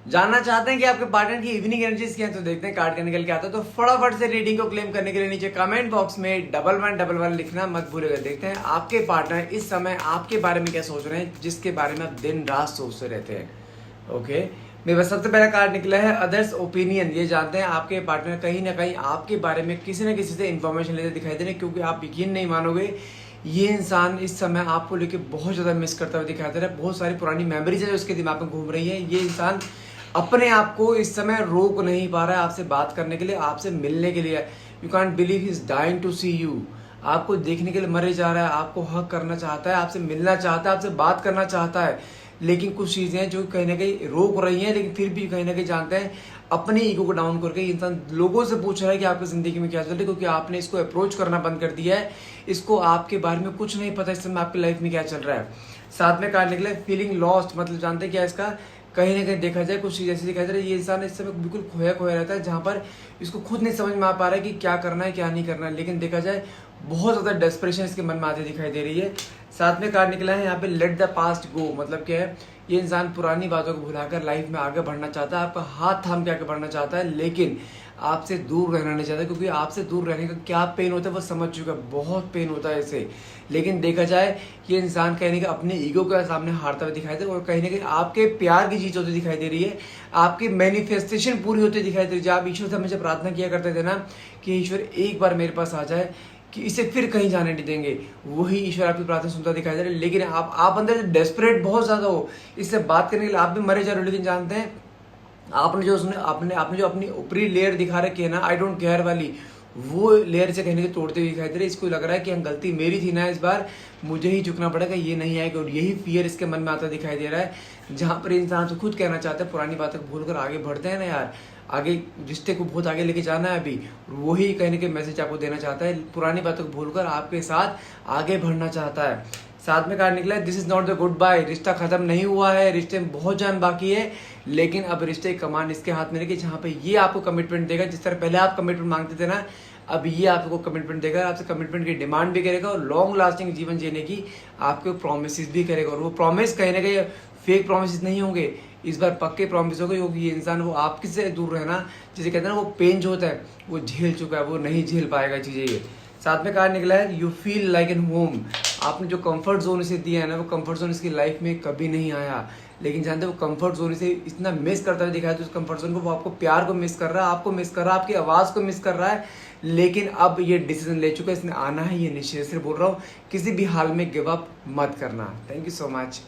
जानना चाहते हैं कि आपके पार्टनर की इवनिंग एनर्जीज क्या है, तो देखते हैं कार्ड का निकल के आता है। तो फटाफट से रीडिंग को क्लेम करने के लिए नीचे कमेंट बॉक्स में 1111 लिखना मत भूलिएगा। देखते हैं आपके पार्टनर इस समय आपके बारे में क्या सोच रहे हैं, जिसके बारे में आप दिन रात सोचते रहते हैं। ओके, मेरे पास सबसे पहला कार्ड निकला है अदर्स ओपिनियन। ये जानते हैं आपके पार्टनर कहीं ना कहीं आपके बारे में किसी न किसी से इन्फॉर्मेशन लेते दिखाई दे रहे हैं, क्योंकि आप यकीन नहीं मानोगे, ये इंसान इस समय आपको लेके बहुत ज़्यादा मिस करता हुआ दिखाई दे रहा है। बहुत सारी पुरानी मेमोरीज है जो उसके दिमाग में घूम रही है। ये इंसान अपने आप को इस समय रोक नहीं पा रहा है आपसे बात करने के लिए, आपसे मिलने के लिए। You can't believe he is dying to see you. आपको देखने के लिए मरे जा रहा है, आपको हक करना चाहता है, आपसे मिलना चाहता है, आपसे बात करना चाहता है। लेकिन कुछ चीज़ें हैं जो कहीं ना कहीं रोक रही हैं, लेकिन फिर भी कहीं ना कहीं जानते हैं अपनी ईगो को डाउन करके इंसान लोगों से पूछ रहा है कि आपकी ज़िंदगी में क्या चल रहा है, क्योंकि आपने इसको अप्रोच करना बंद कर दिया है। इसको आपके बारे में कुछ नहीं पता इस समय आपकी लाइफ में क्या चल रहा है। साथ में कार्ड निकला फीलिंग लॉस्ट, मतलब जानते हैं क्या इसका, कहीं ना कहीं देखा जाए कुछ चीज़ ऐसी दिखाई दे रही है। ये इंसान इस समय बिल्कुल खोया खोया रहता है, जहाँ पर इसको खुद नहीं समझ में आ पा रहा है कि क्या करना है क्या नहीं करना है। लेकिन देखा जाए बहुत ज़्यादा डेस्परेशन इसके मन में आती दिखाई दे रही है। साथ में कार्ड निकला है यहाँ पे लेट द पास्ट गो, मतलब क्या है, ये इंसान पुरानी बातों को भुलाकर लाइफ में आगे बढ़ना चाहता है, आपका हाथ थाम के आगे बढ़ना चाहता है, लेकिन आपसे दूर रहना नहीं चाहता, क्योंकि आपसे दूर रहने का क्या पेन होता है वो समझ चुका है, बहुत पेन होता है इसे। लेकिन देखा जाए ये इंसान कहीं ना अपने ईगो के सामने हारता हुआ दिखाई दे, और कहीं ना कहीं आपके प्यार की चीज़ होती दिखाई दे रही है, आपकी मैनिफेस्टेशन पूरी होती दिखाई दे रही है। जब आप ईश्वर से हमेशा प्रार्थना किया करते थे ना कि ईश्वर एक बार मेरे पास आ जाए कि इसे फिर कहीं जाने नहीं देंगे, वही ईश्वर आपकी प्रार्थना सुनता दिखाई दे रहा है। लेकिन आप अंदर से डेस्परेट बहुत ज़्यादा हो इससे बात करने के लिए, आप भी मरे जा रहे हो। लेकिन जानते हैं आपने जो अपनी ऊपरी लेयर दिखा रखी है ना, आई डोंट केयर वाली, वो लेयर से कहने के तोड़ते हुए दिखाई दे रहे। इसको लग रहा है कि गलती मेरी थी ना, इस बार मुझे ही झुकना पड़ेगा, ये नहीं आएगा, और यही फियर इसके मन में आता दिखाई दे रहा है। जहाँ पर इंसान तो खुद कहना चाहता है पुरानी बातों को भूलकर आगे बढ़ते हैं ना यार, आगे रिश्ते को बहुत आगे लेके जाना है अभी, वही कहने के मैसेज आपको देना चाहता है, पुरानी बातों को भूलकर आपके साथ आगे बढ़ना चाहता है। साथ में कार्ड निकला है this is not the goodbye, रिश्ता खत्म नहीं हुआ है, रिश्ते में बहुत जान बाकी है, लेकिन अब रिश्ते की कमान इसके हाथ में रहेगी, जहाँ पे ये आपको कमिटमेंट देगा। जिस तरह पहले आप कमिटमेंट मांगते थे ना, अब ये आपको कमिटमेंट देगा, आपसे कमिटमेंट की डिमांड भी करेगा, और लॉन्ग लास्टिंग जीवन जीने की आपको प्रोमिस भी करेगा। और वो प्रॉमिस कहीं ना कहीं फेक प्रॉमिस नहीं होंगे, इस बार पक्के प्रॉमिस होंगे, क्योंकि ये इंसान वो आपके से दूर रहना, जिसे कहते हैं ना वो पेन जो होता है वो झेल चुका है, वो नहीं झेल पाएगा चीज़ें ये। साथ में कार्ड निकला है you feel like an home, आपने जो कंफर्ट जोन इसे दिया है ना, वो कंफर्ट जोन इसकी लाइफ में कभी नहीं आया। लेकिन जानते हो वो कंफर्ट जोन इसे इतना मिस करता हुआ दिखाया, तो उस कंफर्ट जोन को वो आपको प्यार को मिस कर रहा है, आपको मिस कर रहा है, आपकी आवाज़ को मिस कर रहा है। लेकिन अब ये डिसीजन ले चुका है, इसने आना है, ये निश्चय से बोल रहा हूँ, किसी भी हाल में गिव अप मत करना। Thank you so much.